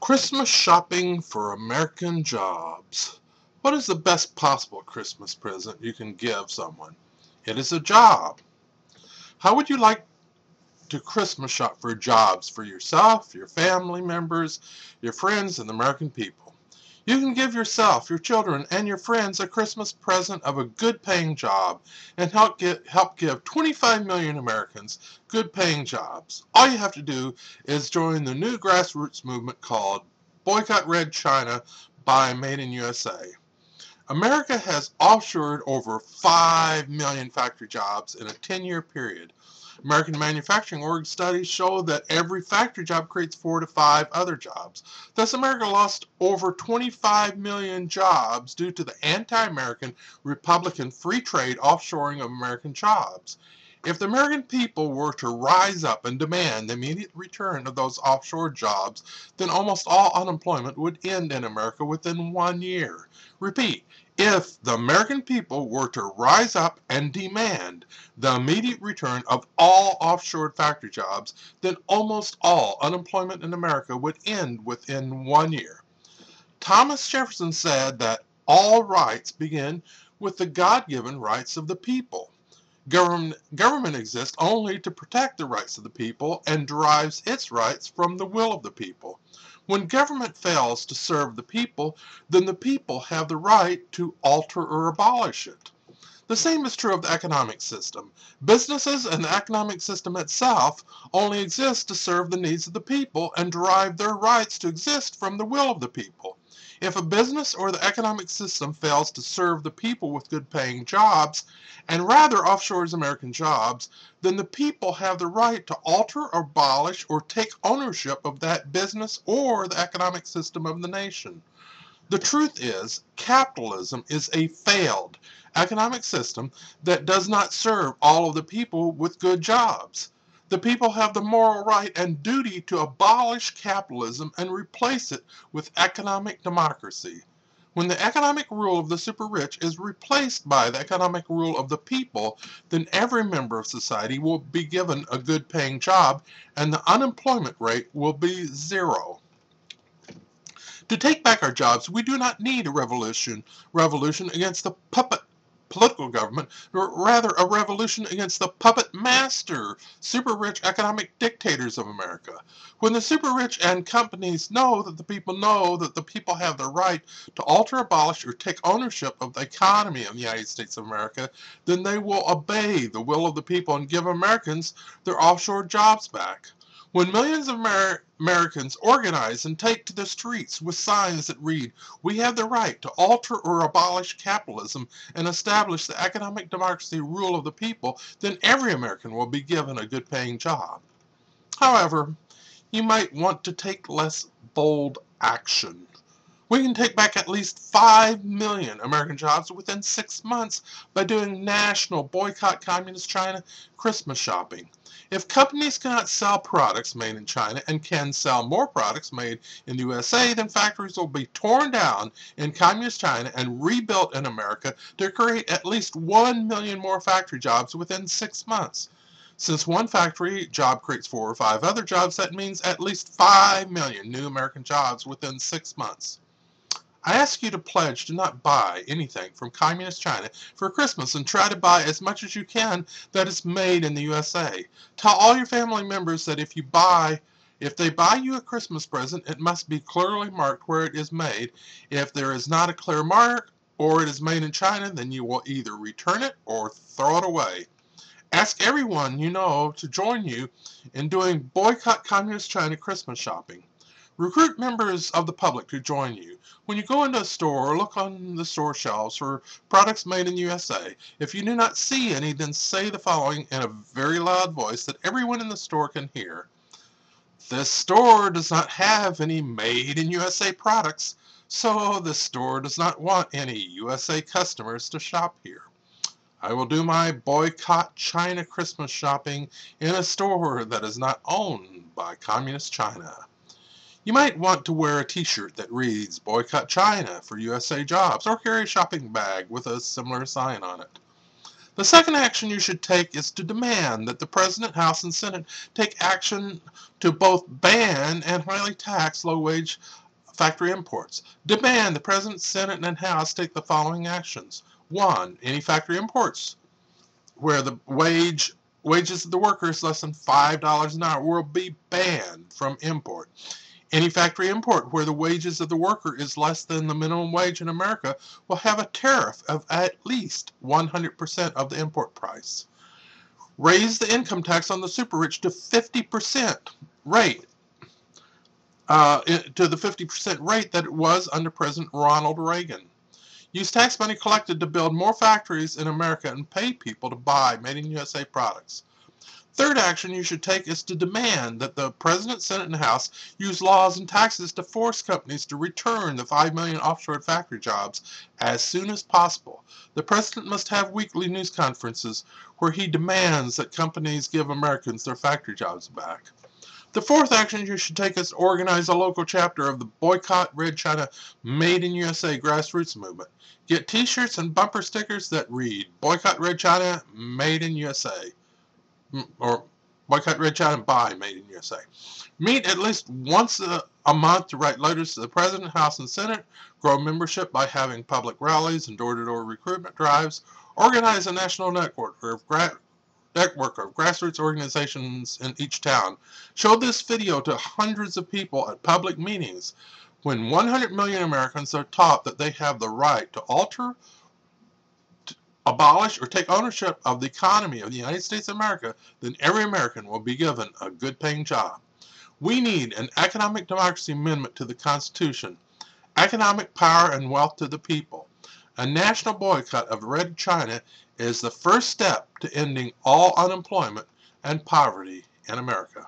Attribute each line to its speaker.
Speaker 1: Christmas shopping for American jobs. What is the best possible Christmas present you can give someone? It is a job. How would you like to Christmas shop for jobs for yourself, your family members, your friends, and the American people? You can give yourself, your children, and your friends a Christmas present of a good-paying job and help give 25 million Americans good-paying jobs. All you have to do is join the new grassroots movement called Boycott Red China by Made in USA. America has offshored over 5 million factory jobs in a 10-year period. American Manufacturing Org studies show that every factory job creates 4 to 5 other jobs. Thus, America lost over 25 million jobs due to the anti-American Republican free trade offshoring of American jobs. If the American people were to rise up and demand the immediate return of those offshore jobs, then almost all unemployment would end in America within 1 year. Repeat, if the American people were to rise up and demand the immediate return of all offshore factory jobs, then almost all unemployment in America would end within 1 year. Thomas Jefferson said that all rights begin with the God-given rights of the people. Government exists only to protect the rights of the people and derives its rights from the will of the people. When government fails to serve the people, then the people have the right to alter or abolish it. The same is true of the economic system. Businesses and the economic system itself only exist to serve the needs of the people and derive their rights to exist from the will of the people. If a business or the economic system fails to serve the people with good-paying jobs, and rather offshores American jobs, then the people have the right to alter, abolish, or take ownership of that business or the economic system of the nation. The truth is, capitalism is a failed economic system that does not serve all of the people with good jobs. The people have the moral right and duty to abolish capitalism and replace it with economic democracy. When the economic rule of the super rich is replaced by the economic rule of the people, then every member of society will be given a good paying job and the unemployment rate will be zero. To take back our jobs, we do not need a revolution against the puppet political government, but rather a revolution against the puppet master, super rich economic dictators of America. When the super rich and companies know that the people have the right to alter, abolish, or take ownership of the economy of the United States of America, then they will obey the will of the people and give Americans their offshore jobs back. When millions of Americans organize and take to the streets with signs that read, "We have the right to alter or abolish capitalism and establish the economic democracy rule of the people," then every American will be given a good-paying job. However, you might want to take less bold action. We can take back at least 5 million American jobs within 6 months by doing national Boycott Communist China Christmas shopping. If companies cannot sell products made in China and can sell more products made in the USA, then factories will be torn down in Communist China and rebuilt in America to create at least 1 million more factory jobs within 6 months. Since one factory job creates 4 or 5 other jobs, that means at least 5 million new American jobs within 6 months. I ask you to pledge to not buy anything from Communist China for Christmas and try to buy as much as you can that is made in the USA. Tell all your family members that if they buy you a Christmas present, it must be clearly marked where it is made. If there is not a clear mark or it is made in China, then you will either return it or throw it away. Ask everyone you know to join you in doing Boycott Communist China Christmas shopping. Recruit members of the public to join you. When you go into a store, look on the store shelves for products made in the USA. If you do not see any, then say the following in a very loud voice that everyone in the store can hear. "This store does not have any made in USA products, so this store does not want any USA customers to shop here. I will do my Boycott China Christmas shopping in a store that is not owned by Communist China." You might want to wear a t-shirt that reads "Boycott China for USA Jobs" or carry a shopping bag with a similar sign on it. The second action you should take is to demand that the President, House, and Senate take action to both ban and highly tax low-wage factory imports. Demand the President, Senate, and House take the following actions. 1. Any factory imports where the wages of the worker is less than $5 an hour will be banned from import. Any factory import where the wages of the worker is less than the minimum wage in America will have a tariff of at least 100% of the import price. Raise the income tax on the super rich to 50% rate, to the 50% rate that it was under President Ronald Reagan. Use tax money collected to build more factories in America and pay people to buy Made in USA products. Third action you should take is to demand that the President, Senate, and House use laws and taxes to force companies to return the 5 million offshore factory jobs as soon as possible. The President must have weekly news conferences where he demands that companies give Americans their factory jobs back. The fourth action you should take is to organize a local chapter of the Boycott Red China Made in USA grassroots movement. Get t-shirts and bumper stickers that read, Boycott Red China Made in USA. Or Boycott Red China by Made in USA. Meet at least once a month to write letters to the President, House, and Senate. Grow membership by having public rallies and door-to-door recruitment drives. Organize a national network of grassroots organizations in each town. Show this video to hundreds of people at public meetings. When 100 million Americans are taught that they have the right to alter, abolish, or take ownership of the economy of the United States of America, then every American will be given a good-paying job. We need an economic democracy amendment to the Constitution, economic power and wealth to the people. A national boycott of Red China is the first step to ending all unemployment and poverty in America.